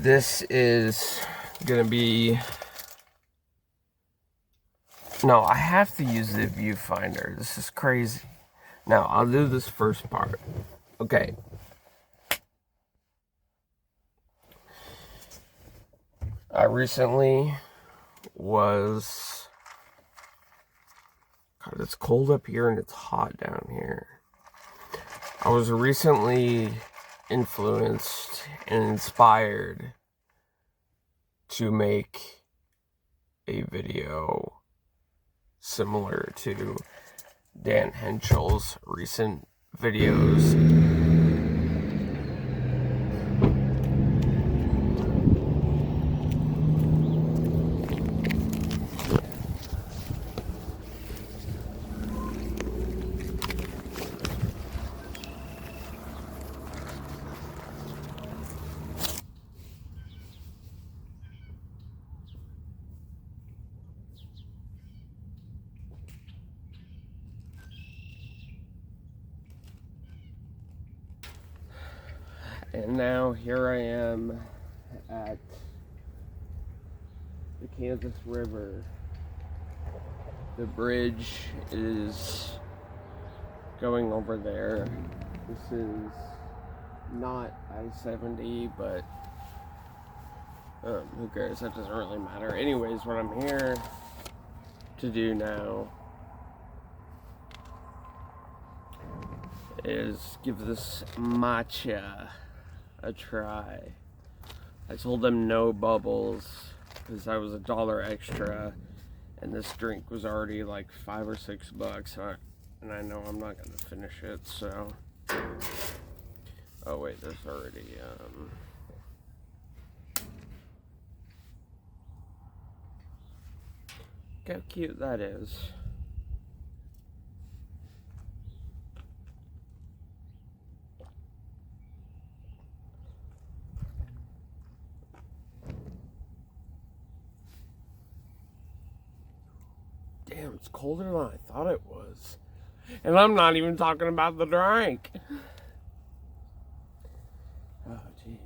This is gonna be... No, I have to use the viewfinder. This is crazy. Now, I'll do this first part. Okay. I recently was... God, it's cold up here and it's hot down here. I was recently influenced and inspired to make a video similar to Dan Henchel's recent videos. And now here I am at the Kansas River. The bridge is going over there. This is not I-70, but who cares? That doesn't really matter. Anyways, what I'm here to do now is give this matcha a try. I told them no bubbles because I was $1 extra, and this drink was already like $5 or $6, and I know I'm not gonna finish it. So, oh wait, there's already look how cute that is. Damn, it's colder than I thought it was. And I'm not even talking about the drink. Oh, jeez.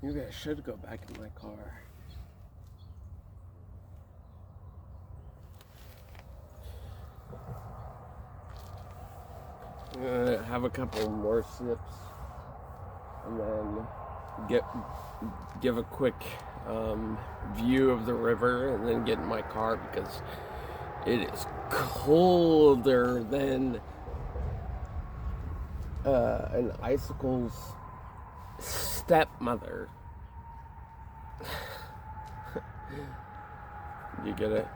Maybe I should go back in my car. I'm gonna have a couple more sips and then give a quick view of the river and then get in my car because it is colder than an icicle's stepmother. You get it?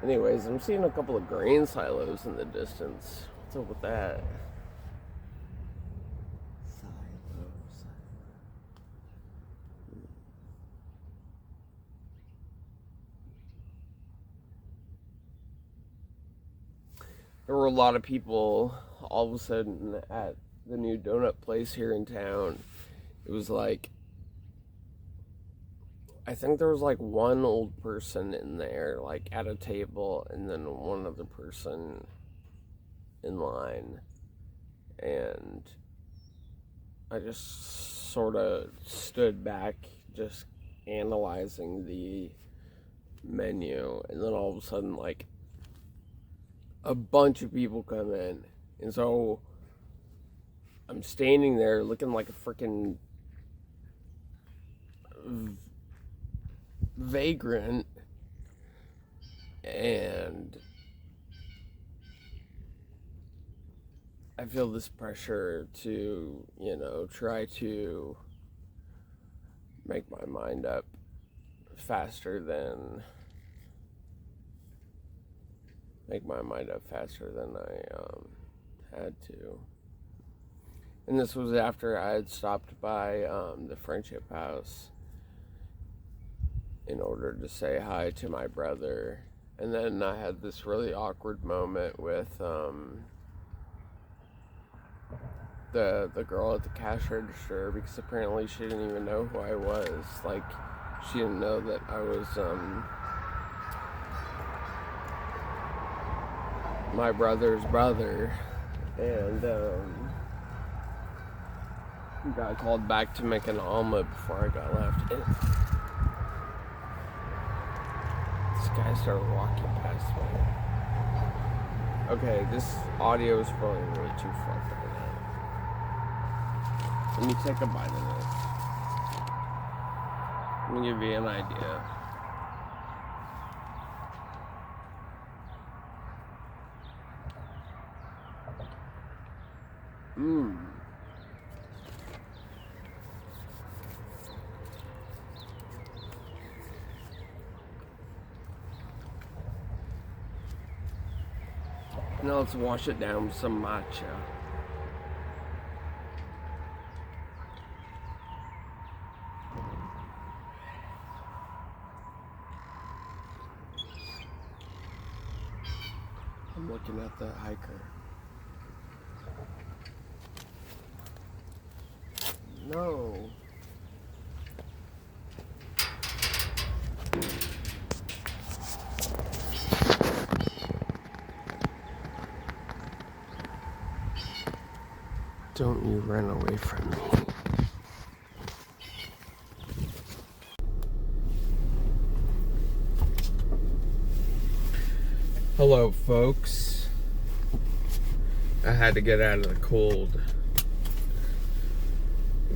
Anyways, I'm seeing a couple of grain silos in the distance. What's up with that? There were a lot of people all of a sudden at the new donut place here in town. It was like, I think there was like one old person in there, like at a table, and then one other person in line. And I just sort of stood back, just analyzing the menu, and then all of a sudden, like, a bunch of people come in, and so I'm standing there looking like a freaking vagrant, and I feel this pressure to, try to make my mind up faster than I had to. And this was after I had stopped by the Friendship House in order to say hi to my brother. And then I had this really awkward moment with the girl at the cash register, because apparently she didn't even know who I was. Like, she didn't know that I was my brother's brother. And Got called back to make an omelet before I got left. This guy started walking past me. Okay, this audio is probably way too fucked right now. Let me take a bite of this. Let me give you an idea. Now let's wash it down with some matcha. I'm looking at the hiker. No. Don't you run away from me. Hello, folks. I had to get out of the cold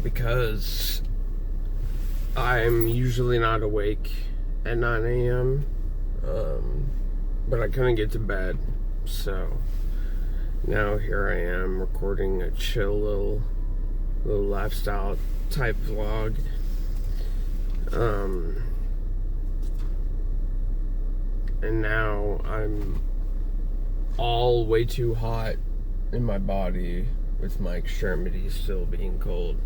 because I'm usually not awake at 9 a.m. But I couldn't get to bed, so now here I am recording a chill little lifestyle type vlog. And now I'm all way too hot in my body with my extremities still being cold.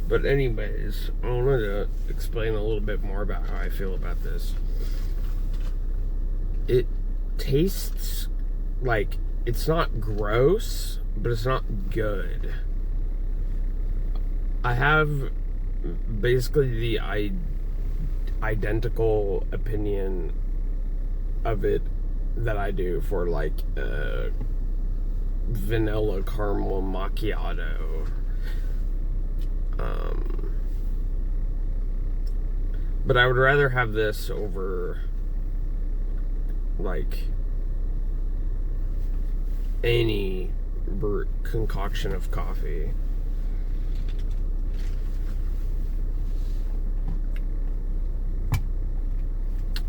But anyways, I wanted to explain a little bit more about how I feel about this. It tastes like it's not gross, but it's not good. I have basically the identical opinion of it that I do for like vanilla caramel macchiato. But I would rather have this over like any concoction of coffee.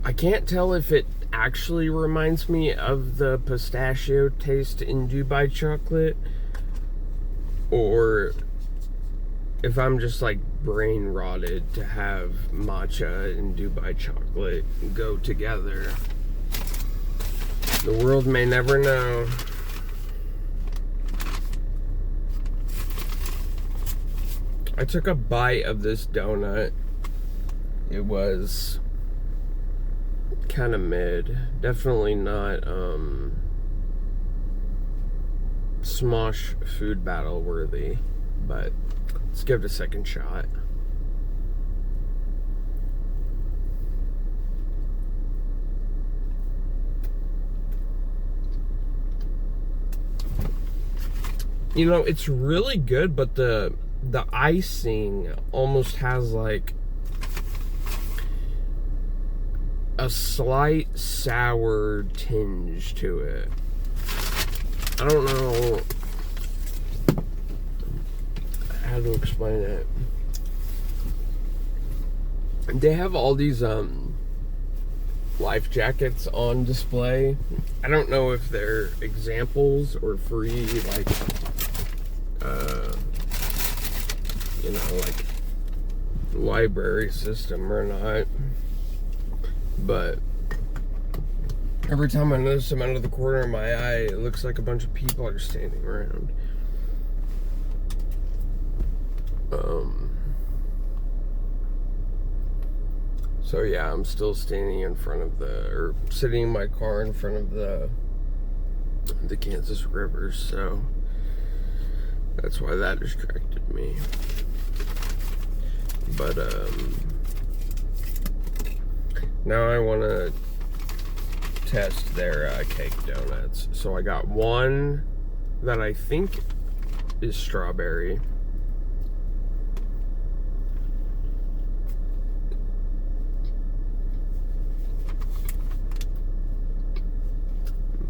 I can't tell if it actually reminds me of the pistachio taste in Dubai chocolate, or if I'm just like brain rotted to have matcha and Dubai chocolate go together. The world may never know. I took a bite of this donut. It was kind of mid. Definitely not Smosh food battle worthy, but let's give it a second shot. You know, it's really good, but the icing almost has like a slight sour tinge to it. I don't know how to explain it. They have all these life jackets on display. I don't know if they're examples or free, like you know, like library system or not. But every time I notice them out of the corner of my eye, it looks like a bunch of people are standing around. So yeah, I'm still standing in front of or sitting in my car in front of the Kansas River, so that's why that distracted me. But now I want to test their cake donuts. So I got one that I think is strawberry.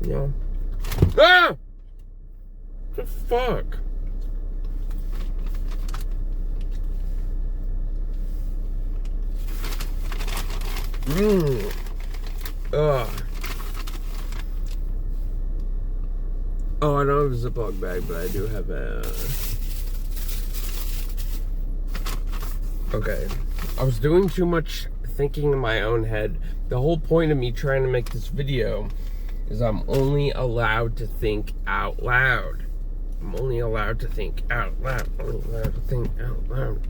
Yeah. Ah! What the fuck? Ugh. Oh, I don't have a Ziploc bag, but I do have a... Okay. I was doing too much thinking in my own head. The whole point of me trying to make this video is I'm only allowed to think out loud. I'm only allowed to think out loud. Only allowed to think out loud.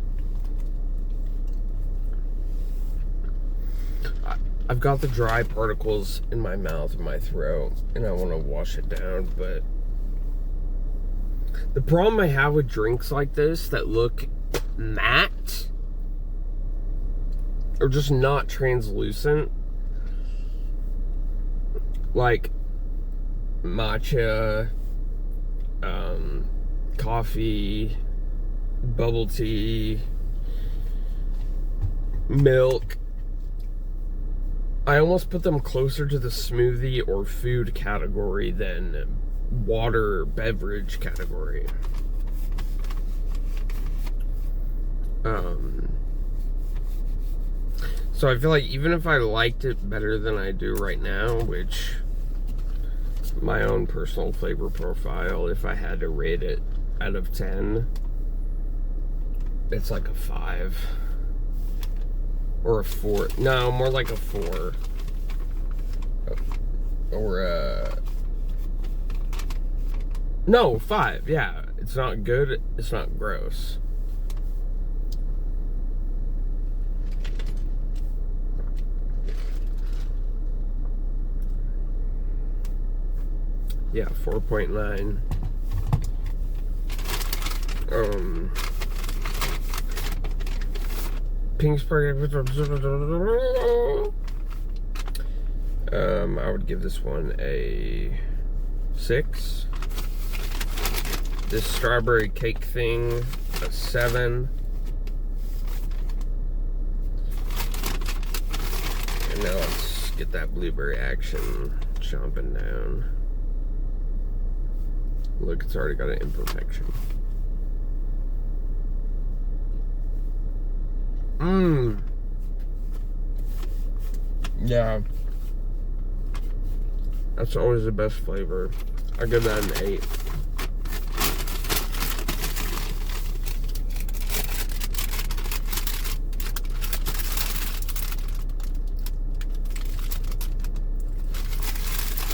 I've got the dry particles in my mouth and my throat, and I want to wash it down, but the problem I have with drinks like this that look matte or just not translucent, like matcha, coffee, bubble tea, milk, I almost put them closer to the smoothie or food category than water beverage category. So I feel like even if I liked it better than I do right now, which my own personal flavor profile, if I had to rate it out of 10, it's like a 5 or a 4. No, more like a 4 or a no, 5. Yeah, it's not good, it's not gross. Yeah, 4.9. Pink Spark. I would give this one a 6. This strawberry cake thing, a 7. And now let's get that blueberry action chomping down. Look, it's already got an imperfection. Yeah. That's always the best flavor. I give that an 8.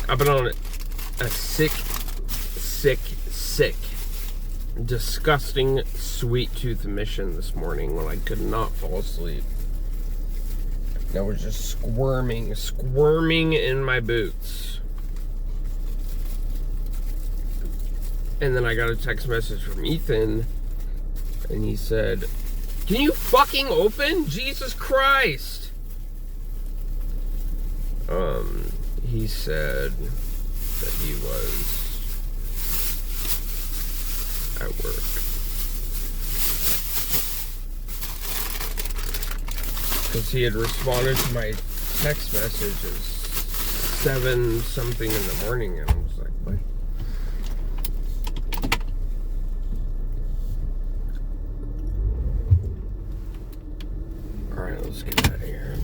I've been on a sick, disgusting sweet tooth mission this morning when I could not fall asleep. I was just squirming in my boots. And then I got a text message from Ethan, and he said, "Can you fucking open? Jesus Christ!" He said that he was at work. Because he had responded to my text messages 7 something in the morning, and I was like, what? Alright, let's get out of here.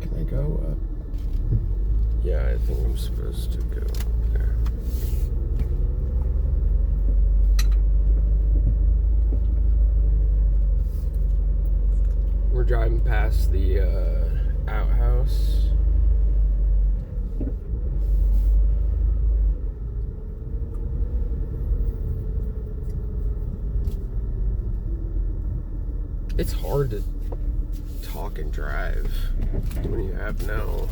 Can I go up? Yeah, I think I'm supposed to go there. We're driving past the outhouse. It's hard to talk and drive when you have no...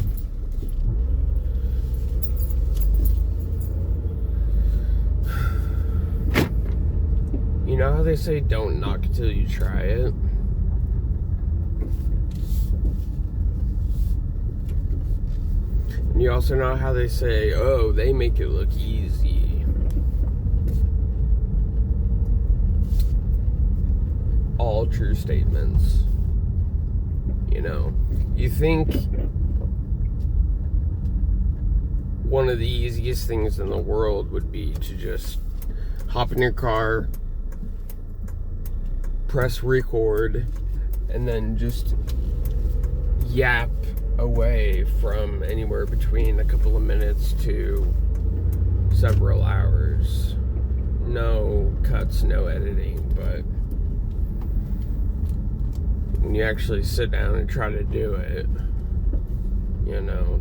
You know how they say don't knock till you try it? And you also know how they say, oh, they make it look easy. all true statements. You know, you think one of the easiest things in the world would be to just hop in your car, press record, and then just yap away from anywhere between a couple of minutes to several hours. No cuts, no editing, but when you actually sit down and try to do it, you know,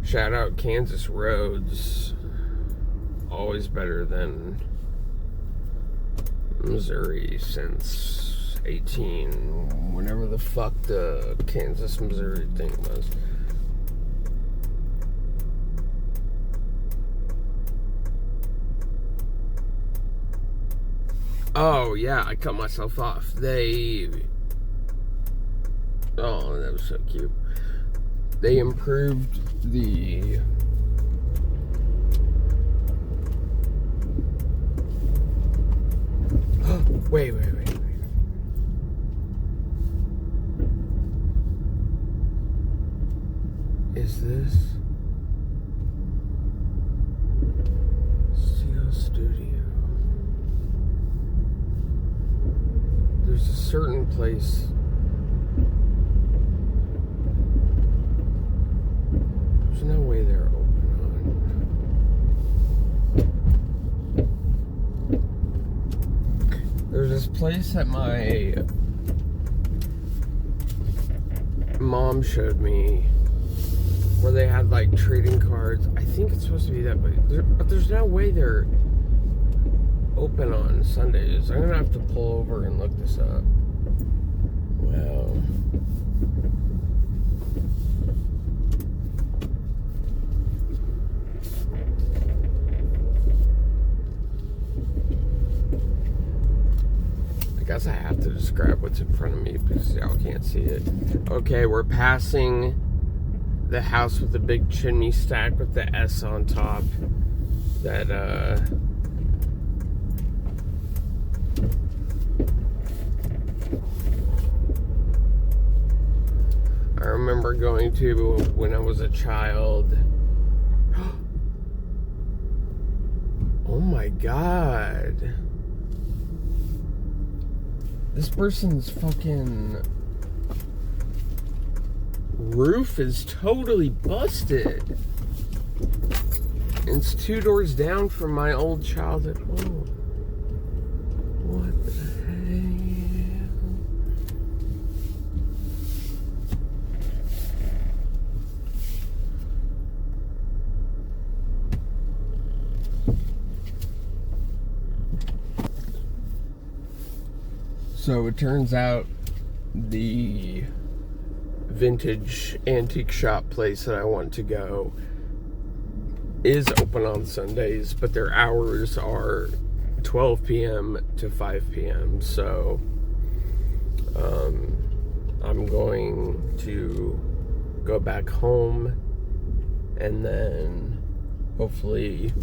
shout out Kansas roads. Always better than Missouri since whenever the fuck the Kansas Missouri thing was. Oh yeah, I cut myself off. Oh, that was so cute. They improved the wait. Is this Steel Studio? There's a certain place. There's no way they're open on. There's this place that my mom showed me where they had like trading cards. I think it's supposed to be that, but there's no way they're open on Sundays. I'm gonna have to pull over and look this up. Wow. I guess I have to describe what's in front of me because y'all can't see it. Okay, we're passing the house with the big chimney stack with the S on top. That I remember going to when I was a child. Oh my God. This person's fucking roof is totally busted. It's 2 doors down from my old childhood home. What the hell? So it turns out the vintage antique shop place that I want to go is open on Sundays, but their hours are 12 p.m. to 5 p.m. So I'm going to go back home and then hopefully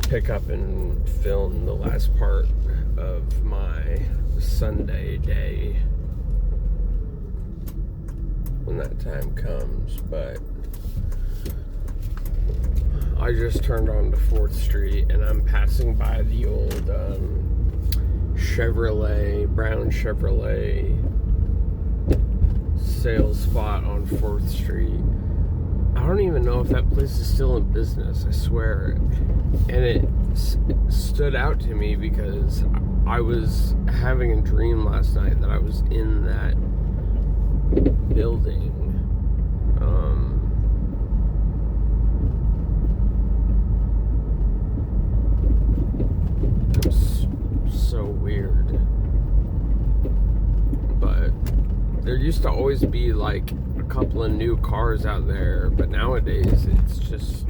pick up and film the last part of my Sunday day when that time comes. But I just turned on to 4th Street and I'm passing by the old brown Chevrolet sales spot on 4th Street. I don't even know if that place is still in business, I swear. And it stood out to me because I was having a dream last night that I was in that building. It was so weird. But there used to always be like a couple of new cars out there, but nowadays it's just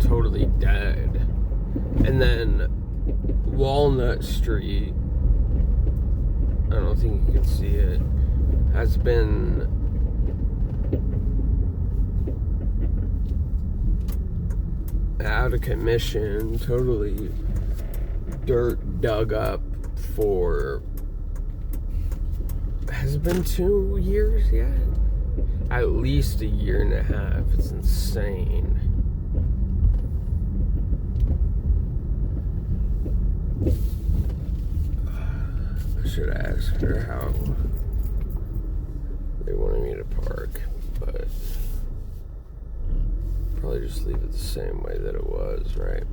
totally dead. And then Walnut Street, I don't think you can see it, has been out of commission, totally dirt dug up for, has it been 2 years yet? At least a year and a half. It's insane. I should ask her how they wanted me to park, but probably just leave it the same way that it was, right?